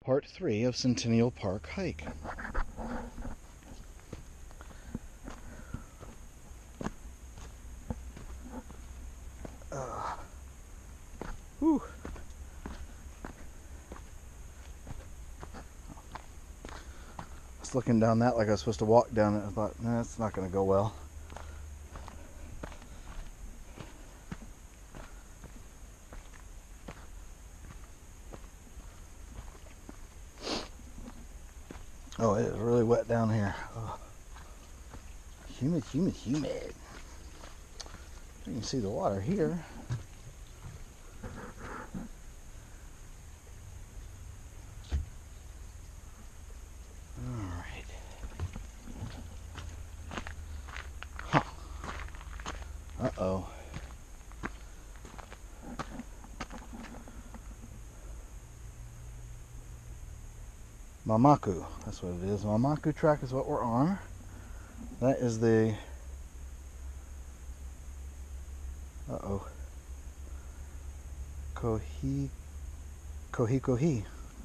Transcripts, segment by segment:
part 3 of Centennial Park hike. Whew. I was looking down that like I was supposed to walk down it. I thought, nah, that's not going to go well. Oh, it is really wet down here. Oh. Humid, humid, humid. You can see the water here. Alright. Huh. Uh-oh. Mamaku, that's what it is. Mamaku track is what we're on. That is the Kohi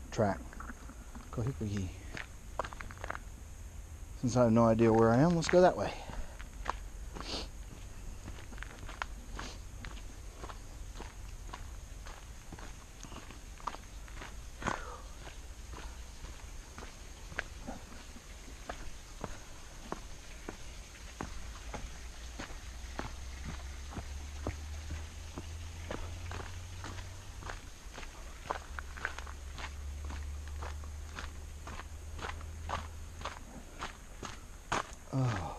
track. Kohi. Since I have no idea where I am, let's go that way. Oh.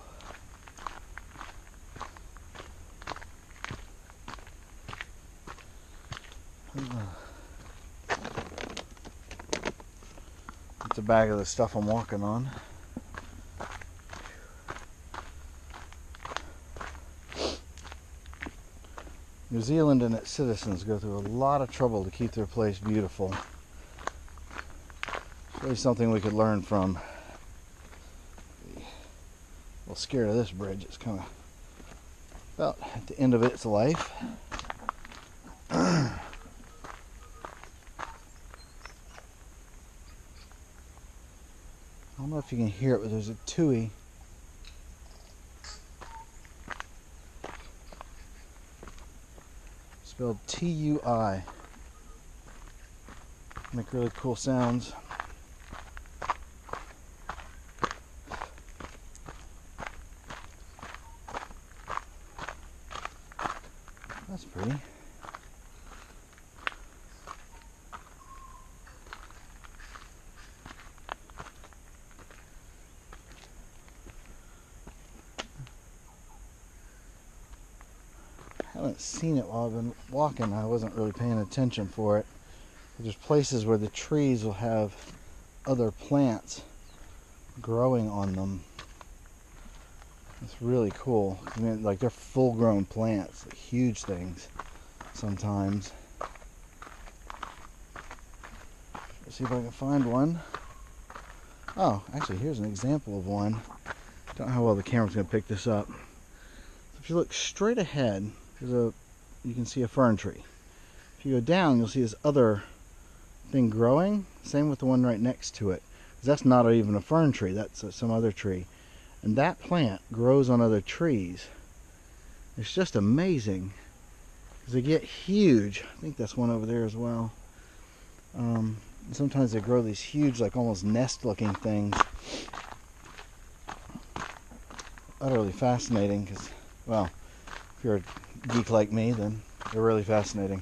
It's a bag of the stuff I'm walking on. New Zealand and its citizens go through a lot of trouble to keep their place beautiful. It's really something we could learn from. A little scared of this bridge. It's kind of about at the end of its life. I don't know if you can hear it, but there's a tui. Spelled T-U-I. Make really cool sounds. That's pretty. I haven't seen it while I've been walking. I wasn't really paying attention for it. There's places where the trees will have other plants growing on them. It's really cool. I mean, like they're full-grown plants, like huge things sometimes. Let's see if I can find one. Oh, actually, here's an example of one. Don't know how well the camera's going to pick this up. If you look straight ahead, you can see a fern tree. If you go down, you'll see this other thing growing. Same with the one right next to it. That's not even a fern tree. That's some other tree. And that plant grows on other trees. It's just amazing. Because they get huge. I think that's one over there as well. Sometimes they grow these huge, like almost nest-looking things. Utterly fascinating. Because, well, if you're a geek like me, then they're really fascinating.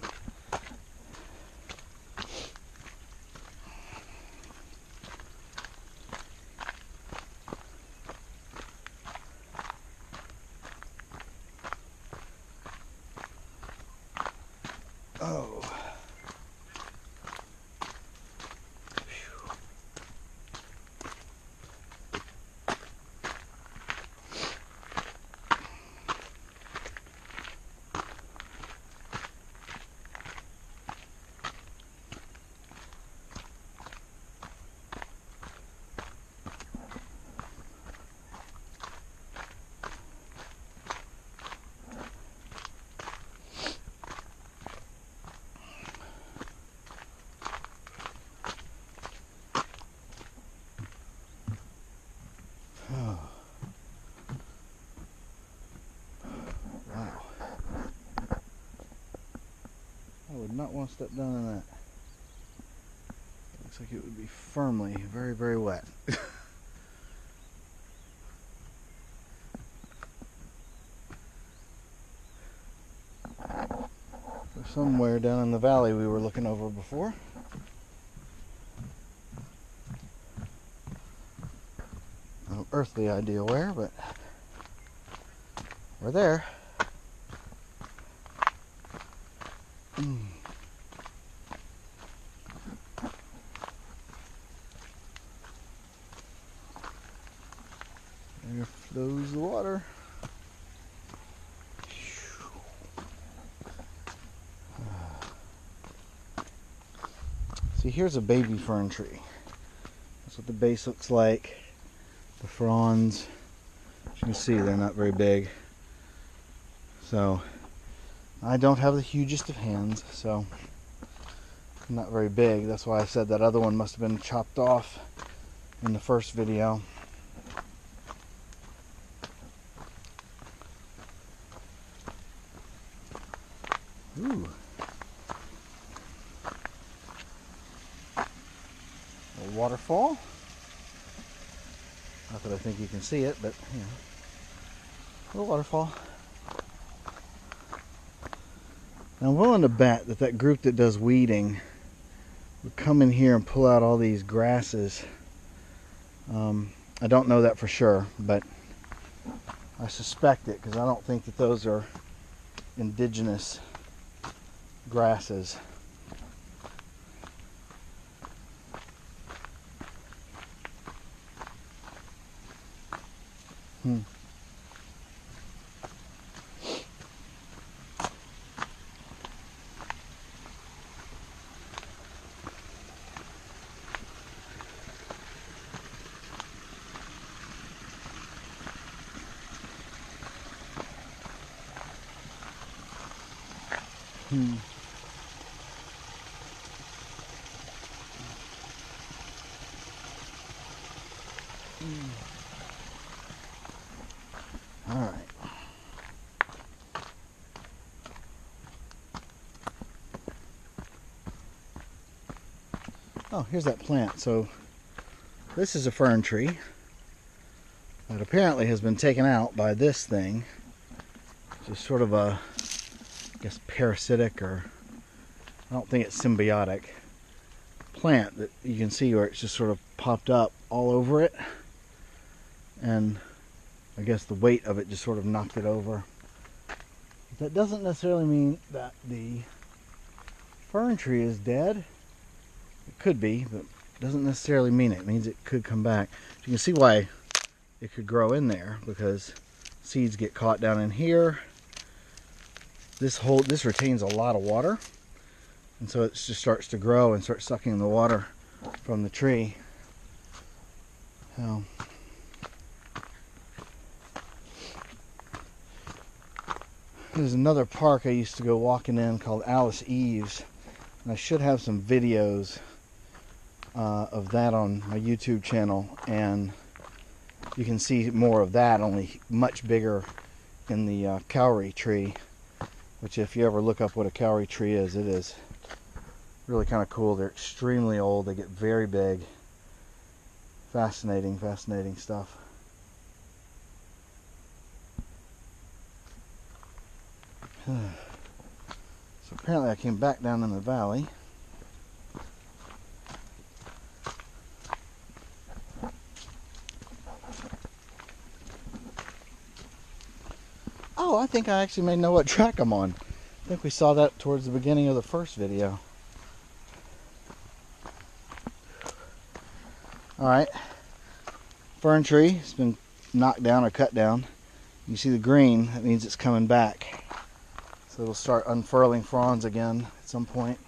Oh. not want to step down in that. Looks like it would be firmly very, very wet. Somewhere down in the valley we were looking over before. No earthly idea where, but we're there. There flows the water. See, here's a baby fern tree. That's what the base looks like. The fronds, as you can see, they're not very big. So, I don't have the hugest of hands, so I'm not very big. That's why I said that other one must have been chopped off in the first video. Ooh. A waterfall. Not that I think you can see it, but you know, a little waterfall. Now I'm willing to bet that that group that does weeding would come in here and pull out all these grasses. I don't know that for sure, but I suspect it because I don't think that those are indigenous grasses. All right. Oh, here's that plant. So this is a fern tree that apparently has been taken out by this thing. It's just sort of a, I guess, parasitic, or I don't think it's symbiotic plant that you can see where it's just sort of popped up all over it, and I guess the weight of it just sort of knocked it over. But that doesn't necessarily mean that the fern tree is dead. It could be, but it doesn't necessarily mean it. It means it could come back. You can see why it could grow in there, because seeds get caught down in here. This retains a lot of water, and so it just starts to grow and start sucking the water from the tree. So, there's another park I used to go walking in called Alice Eves, and I should have some videos of that on my YouTube channel, and you can see more of that, only much bigger in the cowrie tree, which if you ever look up what a cowrie tree is, it is really kind of cool. They're extremely old. They get very big. Fascinating, fascinating stuff. So apparently I came back down in the valley. Oh, I think I actually may know what track I'm on. I think we saw that towards the beginning of the first video. Alright, fern tree has been knocked down or cut down. You see the green, that means it's coming back. So it'll start unfurling fronds again at some point.